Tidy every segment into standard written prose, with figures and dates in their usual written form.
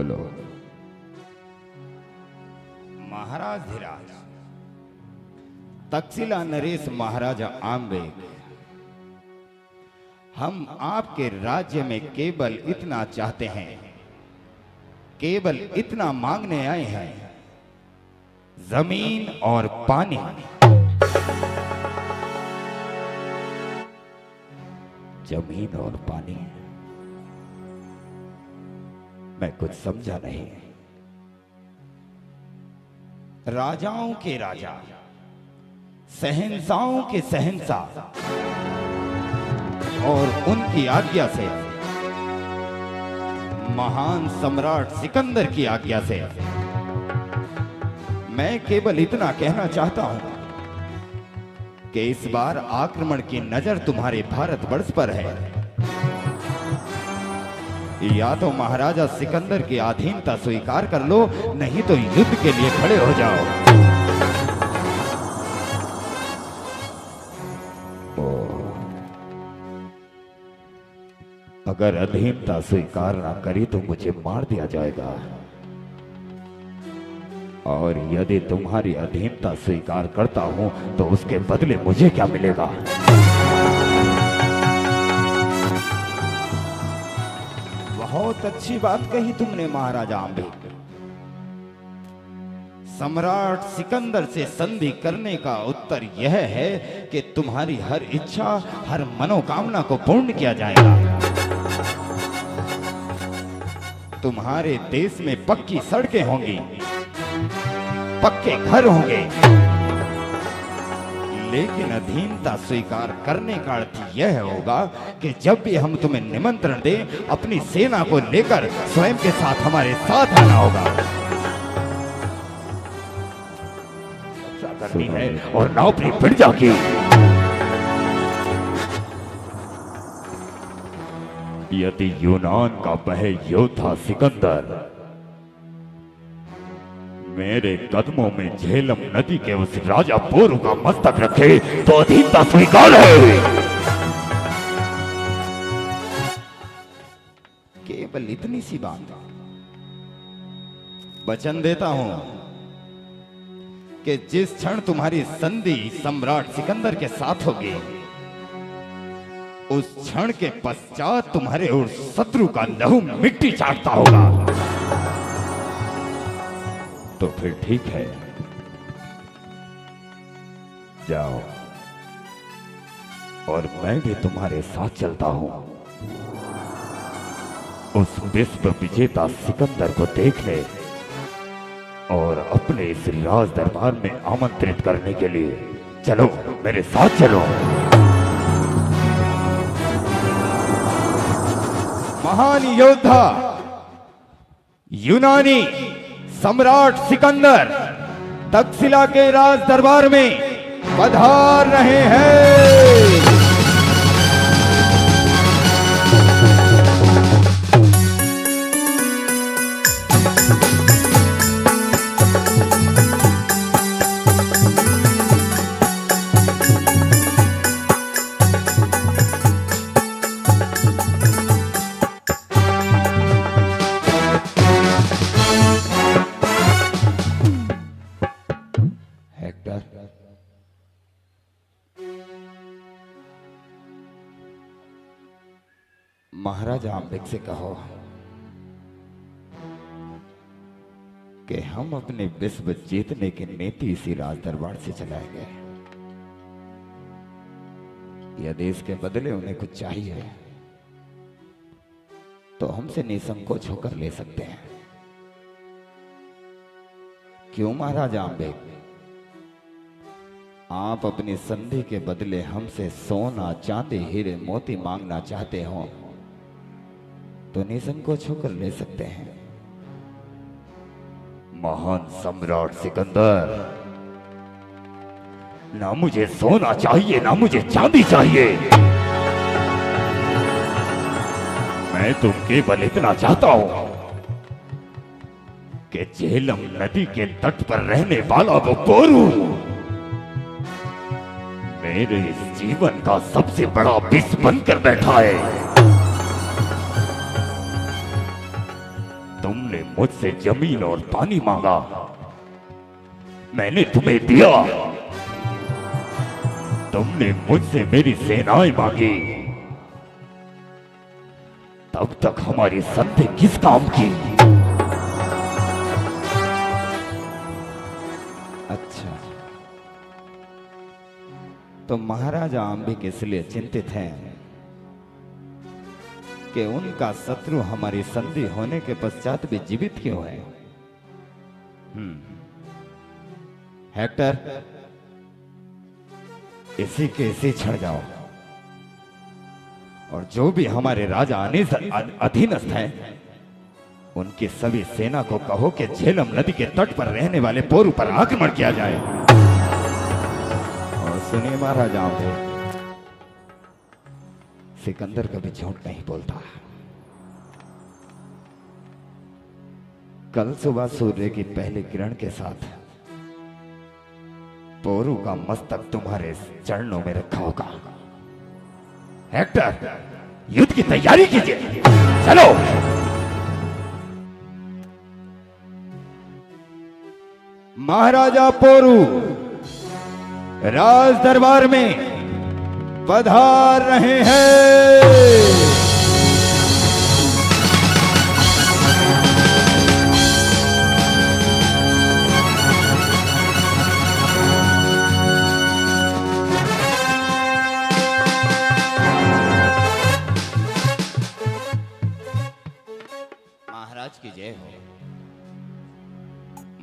बोलो। महाराज धीराज, तक्षशिला नरेश महाराजा आम्बेक, हम आपके राज्य में केवल इतना चाहते हैं, केवल इतना मांगने आए हैं, जमीन और पानी। जमीन और पानी? मैं कुछ समझा नहीं। राजाओं के राजा, शहंशाहों के शहंशाह और उनकी आज्ञा से, महान सम्राट सिकंदर की आज्ञा से मैं केवल इतना कहना चाहता हूं कि इस बार आक्रमण की नजर तुम्हारे भारतवर्ष पर है। या तो महाराजा सिकंदर की अधीनता स्वीकार कर लो, नहीं तो युद्ध के लिए खड़े हो जाओ। अगर अधीनता स्वीकार ना करी तो मुझे मार दिया जाएगा, और यदि तुम्हारी अधीनता स्वीकार करता हूं तो उसके बदले मुझे क्या मिलेगा? बहुत अच्छी बात कही तुमने महाराजा आम्बेक। सम्राट सिकंदर से संधि करने का उत्तर यह है कि तुम्हारी हर इच्छा, हर मनोकामना को पूर्ण किया जाएगा। तुम्हारे देश में पक्की सड़कें होंगी, पक्के घर होंगे, लेकिन अधीनता स्वीकार करने का अर्थ यह होगा कि जब भी हम तुम्हें निमंत्रण दें, अपनी सेना को लेकर स्वयं के साथ हमारे साथ आना होगा। रक्षा करनी है और नाव अपनी पिट जागी। यदि यूनान का वह योद्धा सिकंदर मेरे कदमों में झेलम नदी के उस राजा पोरू का मस्तक रखे तो अधीनता स्वीकार है। केवल इतनी सी बात वचन देता हूं कि जिस क्षण तुम्हारी संधि सम्राट सिकंदर के साथ होगी, उस क्षण के पश्चात तुम्हारे और शत्रु का लहू मिट्टी चाटता होगा। तो फिर ठीक है, जाओ और मैं भी तुम्हारे साथ चलता हूं उस विश्व विजेता सिकंदर को देखने और अपने इस राज दरबार में आमंत्रित करने के लिए। चलो मेरे साथ चलो। महान योद्धा यूनानी सम्राट सिकंदर तक्षशिला के राज दरबार में पधार रहे हैं। महाराजा आम्बेक से कहो कि हम अपने विश्व जीतने की नीति इसी राज दरबार से चलाएंगे। यदि इसके बदले उन्हें कुछ चाहिए तो हमसे निसंकोच होकर ले सकते हैं। क्यों महाराजा आम्बेक, आप अपनी संधि के बदले हमसे सोना, चांदी, हीरे, मोती मांगना चाहते हो तो निसंकोच होकर ले सकते हैं। महान सम्राट सिकंदर, ना मुझे सोना चाहिए, ना मुझे चांदी चाहिए। मैं तो केवल इतना चाहता हूं कि झेलम नदी के तट पर रहने वाला वो पोरू मेरे इस जीवन का सबसे बड़ा विष बनकर बैठा है। तुमने मुझसे जमीन और पानी मांगा, मैंने तुम्हें दिया। तुमने मुझसे मेरी सेनाएं मांगी, तब तक हमारी संधि किस काम की? अच्छा, तो महाराजा अंबिक इसलिए चिंतित हैं कि उनका शत्रु हमारी संधि होने के पश्चात भी जीवित क्यों है। हेक्टर, इसी के इसी छड़ जाओ और जो भी हमारे राजा अधीनस्थ हैं, उनकी सभी सेना को कहो कि झेलम नदी के तट पर रहने वाले पोरू पर आक्रमण किया जाए। और सुनिए महाराजा, सिकंदर कभी झूठ नहीं बोलता। कल सुबह सूर्य की पहली किरण के साथ पोरू का मस्तक तुम्हारे चरणों में रखा होगा। हेक्टर, युद्ध की तैयारी कीजिए, चलो। महाराजा पोरू राज दरबार में पधार रहे हैं। महाराज की जय हो।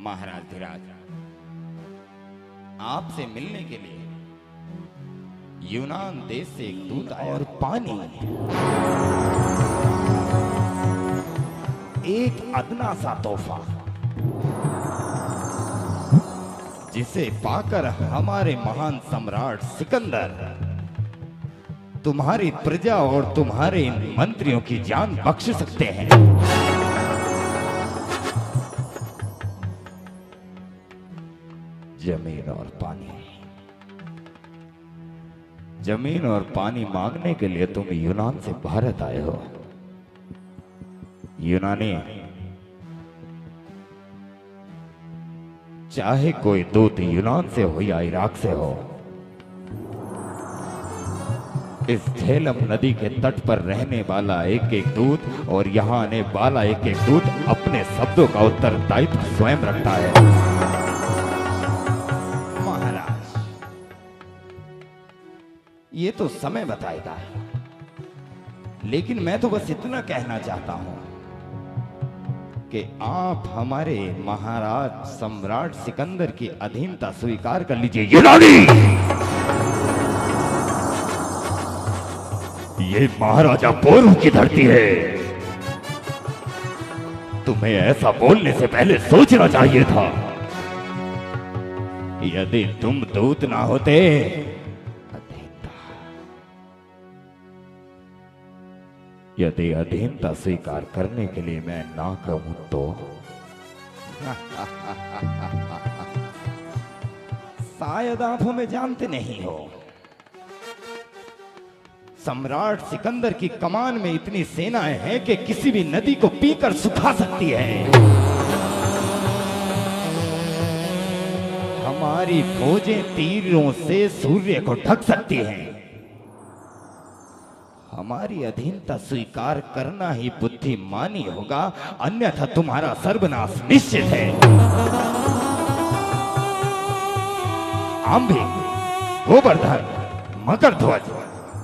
महाराज धीराज, आपसे मिलने के लिए यूनान देश से एक दूत आया। और पानी, एक अदना सा तोहफा, जिसे पाकर हमारे महान सम्राट सिकंदर तुम्हारी प्रजा और तुम्हारे मंत्रियों की जान बख्श सकते हैं। जमीन और पानी, जमीन और पानी मांगने के लिए तुम यूनान से भारत आए हो। यूनानी, चाहे कोई दूत यूनान से हो या इराक से हो, इस झेलम नदी के तट पर रहने वाला एक एक दूत और यहां आने वाला एक एक दूत अपने शब्दों का उत्तरदायित्व स्वयं रखता है। महाराज, ये तो समय बताएगा, लेकिन मैं तो बस इतना कहना चाहता हूं कि आप हमारे महाराज सम्राट सिकंदर की अधीनता स्वीकार कर लीजिए। यूनानी, ये महाराजा पोरू की धरती है। तुम्हें ऐसा बोलने से पहले सोचना चाहिए था। यदि तुम दूत ना होते, यदि अधीनता स्वीकार करने के लिए मैं ना कहूं तो शायद आप हमें जानते नहीं हो। सम्राट सिकंदर की कमान में इतनी सेनाएं हैं कि किसी भी नदी को पीकर सुखा सकती है। हमारी फौजें तीरों से सूर्य को ढक सकती हैं। हमारी अधीनता स्वीकार करना ही बुद्धिमानी होगा, अन्यथा तुम्हारा सर्वनाश निश्चित है। अंबिक, गोवर्धन, मकरध्वज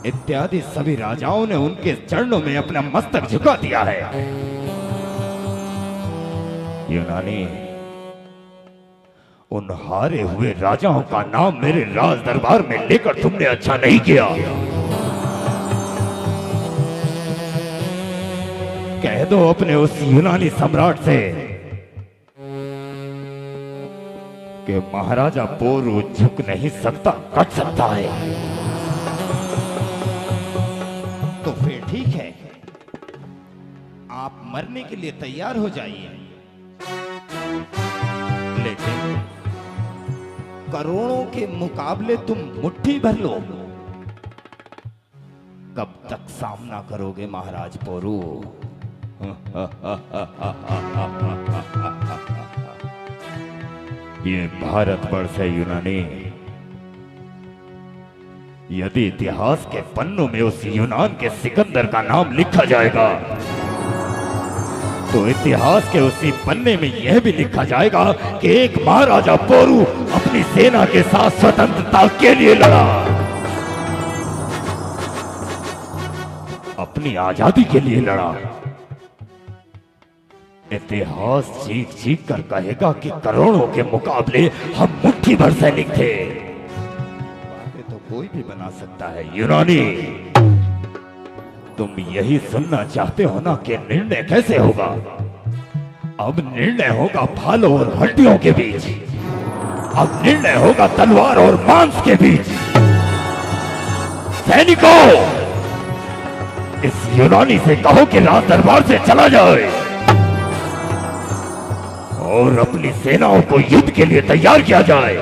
इत्यादि सभी राजाओं ने उनके चरणों में अपना मस्तक झुका दिया है। यूनानी, उन हारे हुए राजाओं का नाम मेरे राज दरबार में लेकर तुमने अच्छा नहीं किया। कह दो अपने उस यूनानी सम्राट से कि महाराजा पोरू झुक नहीं सकता, कट सकता है। तो फिर ठीक है, आप मरने के लिए तैयार हो जाइए, लेकिन करोड़ों के मुकाबले तुम मुट्ठी भर लो। कब तक सामना करोगे महाराज पोरू? ये भारतवर्ष है यूनानी। यदि इतिहास के पन्नों में उस यूनान के सिकंदर का नाम लिखा जाएगा तो इतिहास के उसी पन्ने में यह भी लिखा जाएगा कि एक महाराजा पोरू अपनी सेना के साथ स्वतंत्रता के लिए लड़ा, अपनी आजादी के लिए लड़ा। इतिहास चीख चीख कर कहेगा कि करोड़ों के मुकाबले हम मुट्ठी भर सैनिक थे। बातें तो कोई भी बना सकता है यूनानी, तुम यही सुनना चाहते हो ना कि निर्णय कैसे होगा? अब निर्णय होगा भालों और हड्डियों के बीच, अब निर्णय होगा तलवार और मांस के बीच। सैनिकों, इस यूनानी से कहो कि राज दरबार से चला जाए और अपनी सेनाओं को युद्ध के लिए तैयार किया जाए।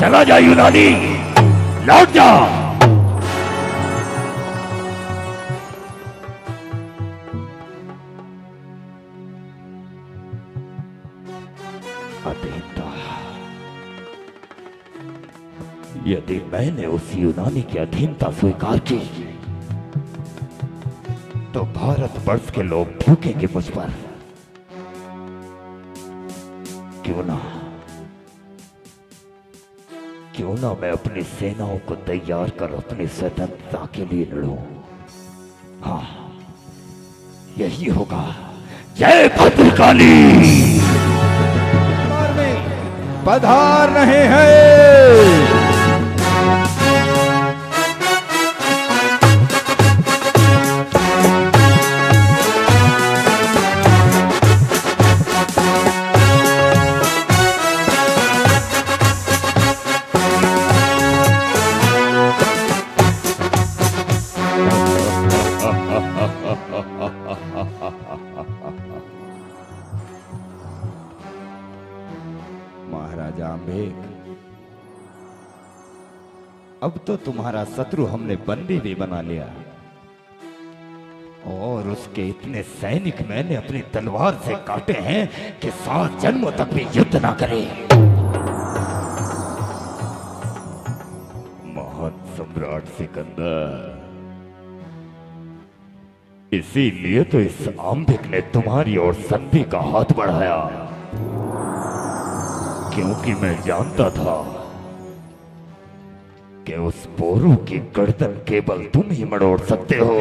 चला जा यूनानी, लौट जा। अधीनता, यदि मैंने उस यूनानी की अधीनता स्वीकार की तो भारतवर्ष के लोग भूखेंगे मुझ पर। क्यों ना मैं अपनी सेनाओं को तैयार कर अपनी स्वतंत्रता के लिए लड़ूं। हाँ, यही होगा। जय भद्रकाली। पधार रहे हैं। महाराजा अम्बेक, अब तो तुम्हारा शत्रु हमने बंदी भी बना लिया और उसके इतने सैनिक मैंने अपनी तलवार से काटे हैं कि 7 जन्मों तक भी युद्ध ना करे। महान सम्राट सिकंदर, इसीलिए तो इस आंबिक ने तुम्हारी ओर संधि का हाथ बढ़ाया, क्योंकि मैं जानता था कि उस पोरू की गर्दन केवल तुम ही मरोड़ सकते हो।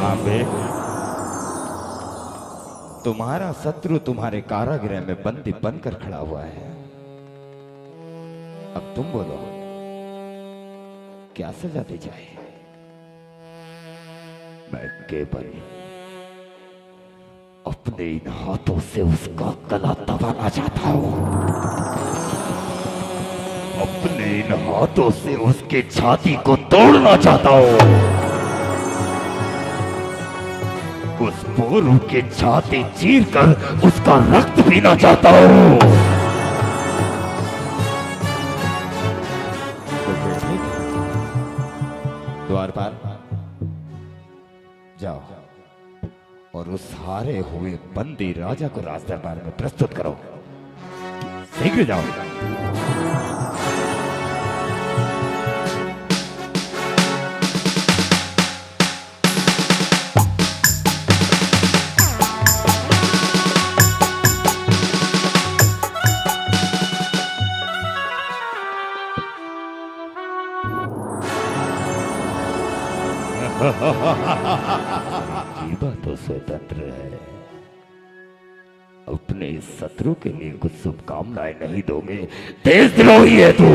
आंबेक, तुम्हारा शत्रु तुम्हारे कारागृह में बंदी बनकर खड़ा हुआ है। अब तुम बोलो, क्या सजा दी जाए? मैं केवल अपने इन हाथों से उसका गला दबाना चाहता हूं, अपने इन हाथों से उसके छाती को तोड़ना चाहता हूं, उस पोरू की छाती चीर कर उसका रक्त पीना चाहता हूं। द्वारपाल, जाओ और उस हारे हुए बंदी राजा को राज दरबार में प्रस्तुत करो। शीघ्र जाओ। जीवा तो स्वतंत्र है, अपने शत्रु के लिए कुछ शुभकामनाएं नहीं दोगे? देशद्रोही है तू,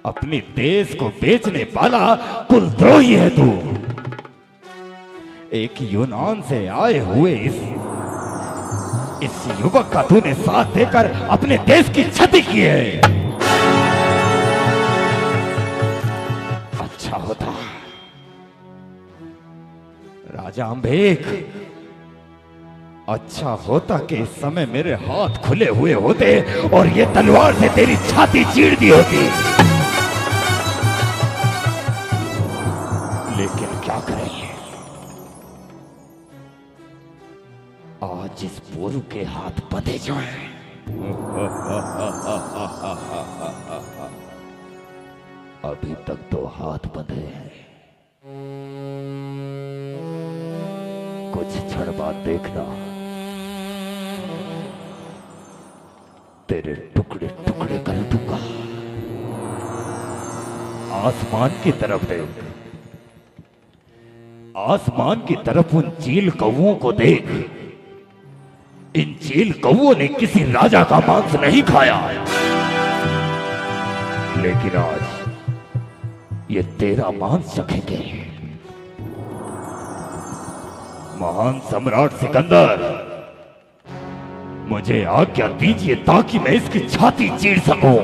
अपने देश को बेचने वाला कुलद्रोही है तू। एक यूनान से आए हुए इस युवक का तूने साथ देकर अपने देश की क्षति की है। अच्छा होता राजा अम्बेक, अच्छा होता कि इस समय मेरे हाथ खुले हुए होते और ये तलवार से तेरी छाती चीर दी होती। लेकिन क्या करेंगे, आज इस पोरू के हाथ बंधे जाए। अभी तक तो हाथ बंधे हैं, कुछ क्षण बाद देखना तेरे टुकड़े टुकड़े कर दूंगा। आसमान की तरफ देख, आसमान की तरफ उन चील कौओं को देख। इन चील कौओं ने किसी राजा का मांस नहीं खाया, लेकिन आज ये तेरा मांस चखेंगे। महान सम्राट सिकंदर, मुझे आज्ञा दीजिए ताकि मैं इसकी छाती चीर सकूं।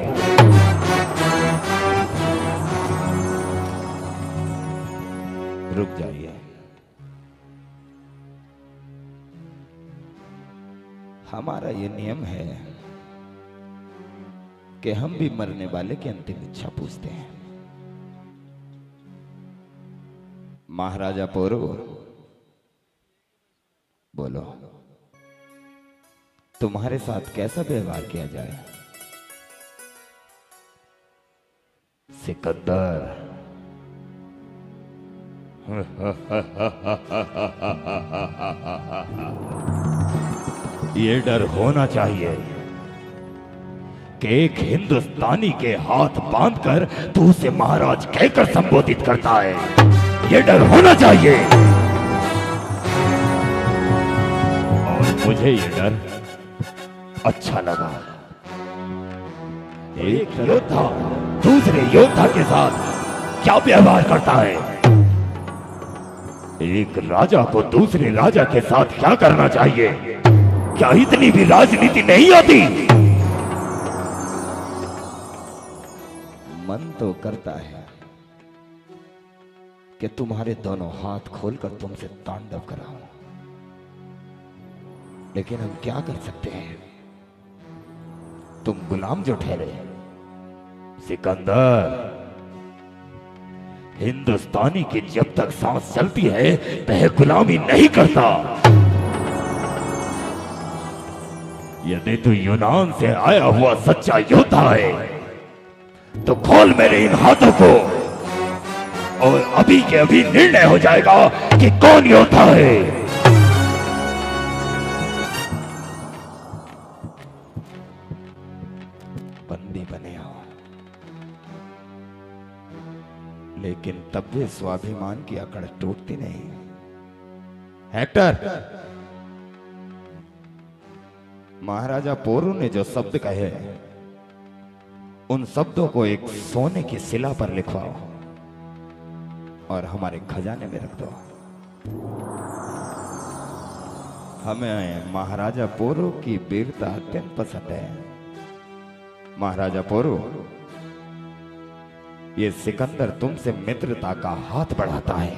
रुक जाइए, हमारा ये नियम है कि हम भी मरने वाले की अंतिम इच्छा पूछते हैं। महाराजा पोरो, बोलो तुम्हारे साथ कैसा व्यवहार किया जाए? सिकंदर, ये डर होना चाहिए कि एक हिंदुस्तानी के हाथ बांधकर तू उसे महाराज कहकर संबोधित करता है। ये डर होना चाहिए। और मुझे ये डर अच्छा लगा। एक योद्धा दूसरे योद्धा के साथ क्या व्यवहार करता है, एक राजा को दूसरे राजा के साथ क्या करना चाहिए, क्या इतनी भी राजनीति नहीं आती? मन तो करता है कि तुम्हारे दोनों हाथ खोलकर तुमसे तांडव कराऊं, लेकिन हम क्या कर सकते हैं, तुम गुलाम जो ठहरे। सिकंदर, हिंदुस्तानी की जब तक सांस चलती है वह गुलामी नहीं करता। यदि तू यूनान से आया हुआ सच्चा योद्धा है तो खोल मेरे इन हाथों को, और अभी के अभी निर्णय हो जाएगा कि कौन योद्धा है। बंदी बने हो, लेकिन तब भी स्वाभिमान की अकड़ टूटती नहीं। हेक्टर, महाराजा पोरू ने जो शब्द कहे उन शब्दों को एक सोने की शिला पर लिखवाओ और हमारे खजाने में रख दो। हमें महाराजा पोरू की वीरता अत्यंत पसंद है। महाराजा पोरू, ये सिकंदर तुमसे मित्रता का हाथ बढ़ाता है।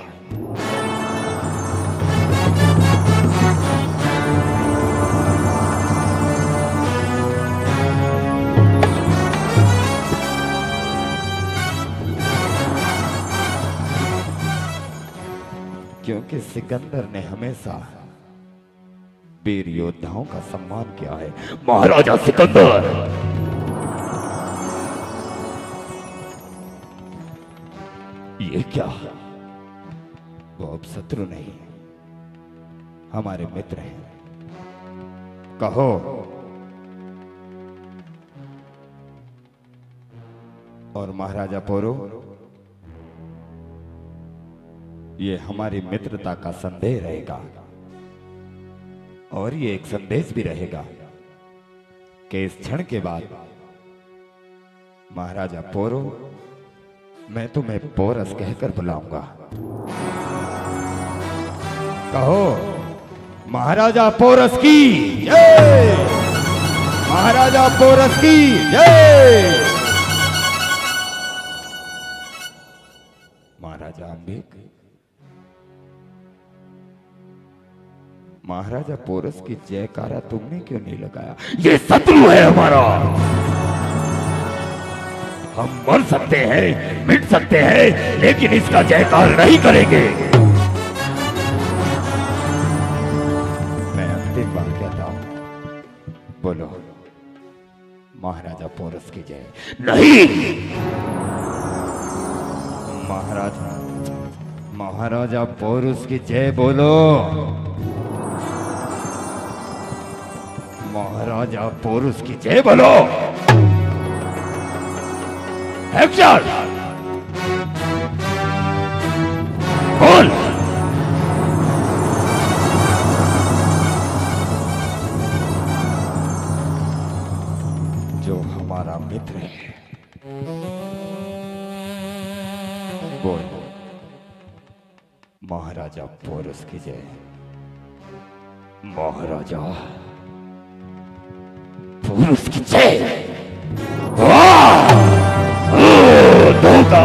क्योंकि सिकंदर ने हमेशा वीर योद्धाओं का सम्मान किया है। महाराजा सिकंदर, ये क्या, वो अब शत्रु नहीं, हमारे मित्र हैं। कहो, और महाराजा पोरो, ये हमारी मित्रता का संदेह रहेगा, और ये एक संदेश भी रहेगा कि इस क्षण के बाद महाराजा पोरो, मैं तुम्हें पोरस कहकर बुलाऊंगा। कहो, महाराजा पोरस की जय, महाराजा पोरस की जय। महाराजा अंबिक, महाराजा पोरस की जयकारा तुमने क्यों नहीं लगाया? ये शत्रु है हमारा। हम मर सकते हैं, मिट सकते हैं, लेकिन इसका जयकार नहीं करेंगे। मैं अंतिम बात कहता हूं, बोलो महाराजा पोरस की जय। नहीं, महाराजा पोरस की जय बोलो। महाराजा पोरस की जय बोलो। एक्शन, बोल। जो हमारा मित्र है, बोल महाराजा पोरस की जय। महाराजा पोरस की जय। वाह! ओ, धोखा।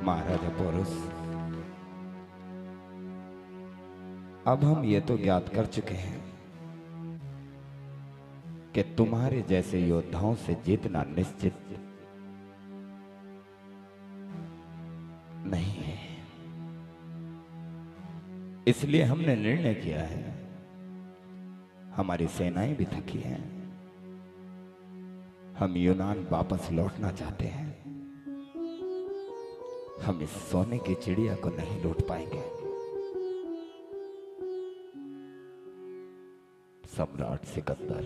महाराजा पोरस, अब हम ये तो ज्ञात कर चुके हैं कि तुम्हारे जैसे योद्धाओं से जीतना निश्चित नहीं है। इसलिए हमने निर्णय किया है, हमारी सेनाएं भी थकी हैं, हम यूनान वापस लौटना चाहते हैं। हम इस सोने की चिड़िया को नहीं लूट पाएंगे। सम्राट सिकंदर,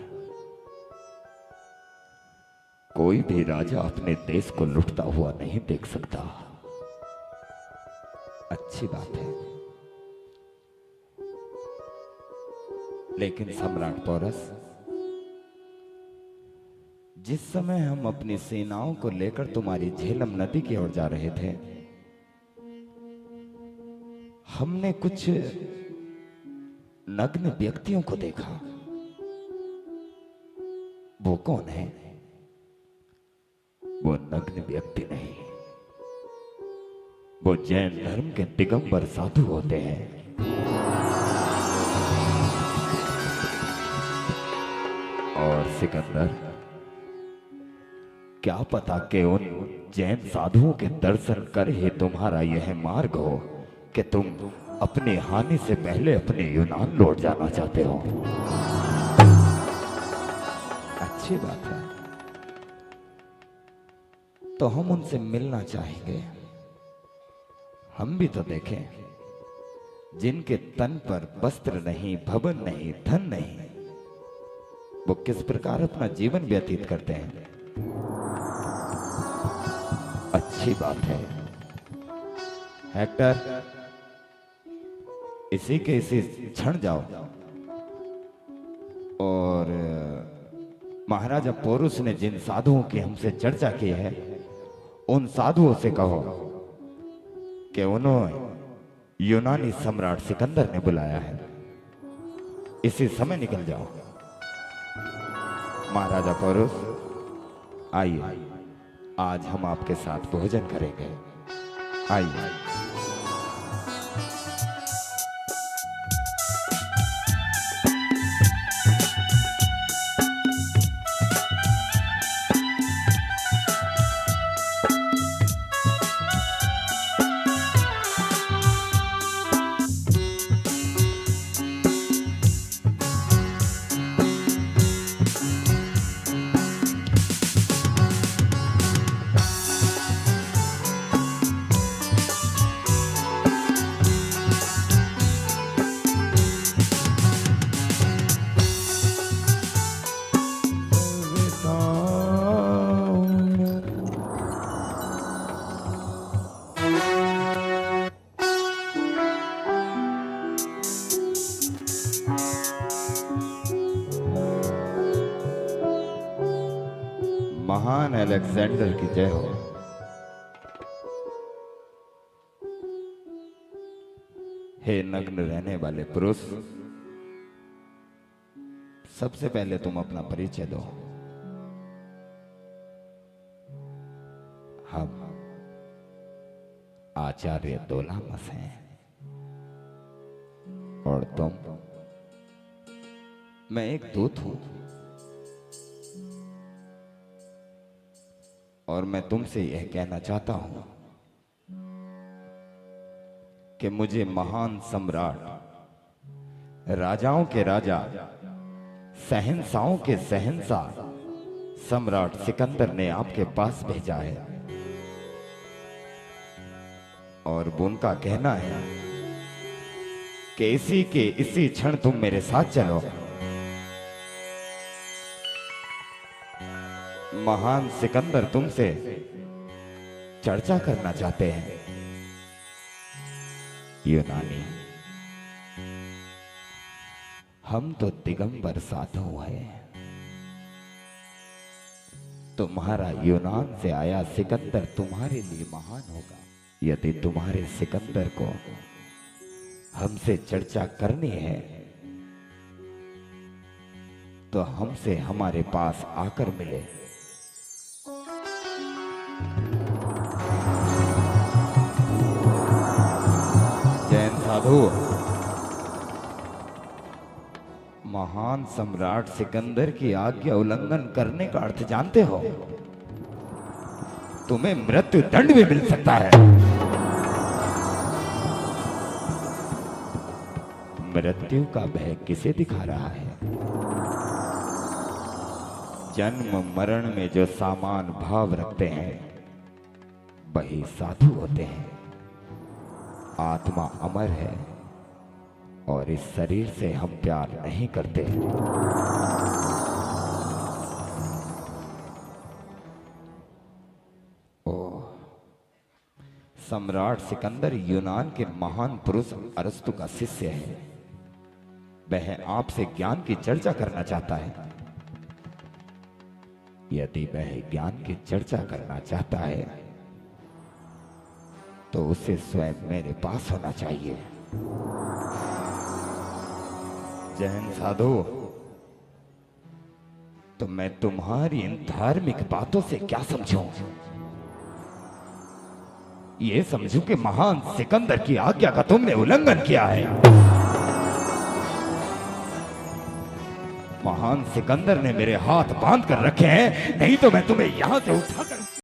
कोई भी राजा अपने देश को लुटता हुआ नहीं देख सकता। अच्छी बात है, लेकिन सम्राट पोरस, जिस समय हम अपनी सेनाओं को लेकर तुम्हारी झेलम नदी की ओर जा रहे थे, हमने कुछ नग्न व्यक्तियों को देखा। वो कौन है? वो नग्न व्यक्ति नहीं, वो जैन धर्म के दिगंबर साधु होते हैं। और सिकंदर, क्या पता कि उन जैन साधुओं के दर्शन कर ही तुम्हारा यह मार्ग हो कि तुम अपने हानि से पहले अपने यूनान लौट जाना चाहते हो। अच्छी बात है, तो हम उनसे मिलना चाहेंगे। हम भी तो देखें, जिनके तन पर वस्त्र नहीं, भवन नहीं, धन नहीं, वो किस प्रकार अपना जीवन व्यतीत करते हैं। अच्छी बात है हेक्टर, इसी के इसी क्षण जाओ और महाराजा पोरुस ने जिन साधुओं की हमसे चर्चा की है, उन साधुओं से कहो कि उन्होंने यूनानी सम्राट सिकंदर ने बुलाया है। इसी समय निकल जाओ। महाराजा पोरुस, आइए, आज हम आपके साथ भोजन करेंगे। आइए। महान अलेक्जेंडर की जय हो। हे नग्न रहने वाले पुरुष, सबसे पहले तुम अपना परिचय दो। हम आचार्य दोलामस हैं और तुम, मैं एक दूत हूं और मैं तुमसे यह कहना चाहता हूं कि मुझे महान सम्राट, राजाओं के राजा, शहंशाहों के शहंशाह सम्राट सिकंदर ने आपके पास भेजा है और उनका कहना है कि इसी क्षण तुम मेरे साथ चलो। महान सिकंदर तुमसे चर्चा करना चाहते हैं। यूनानी, हम तो दिगंबर साधु हैं। तुम्हारा यूनान से आया सिकंदर तुम्हारे लिए महान होगा। यदि तुम्हारे सिकंदर को हमसे चर्चा करनी है तो हमसे हमारे पास आकर मिले। जैन साधु, महान सम्राट सिकंदर की आज्ञा उल्लंघन करने का अर्थ जानते हो? तुम्हें मृत्यु दंड भी मिल सकता है। मृत्यु का भय किसे दिखा रहा है? जन्म मरण में जो सामान भाव रखते हैं वही साधु होते हैं। आत्मा अमर है और इस शरीर से हम प्यार नहीं करते। ओह, सम्राट सिकंदर यूनान के महान पुरुष अरस्तु का शिष्य है। वह आपसे ज्ञान की चर्चा करना चाहता है। यदि वह ज्ञान की चर्चा करना चाहता है तो उसे स्वयं मेरे पास होना चाहिए। जैन साधु, तो मैं तुम्हारी इन धार्मिक बातों से क्या समझूं? ये समझूं कि महान सिकंदर की आज्ञा का तुमने उल्लंघन किया है। महान सिकंदर ने मेरे हाथ बांध कर रखे हैं, नहीं तो मैं तुम्हें यहां से उठाकर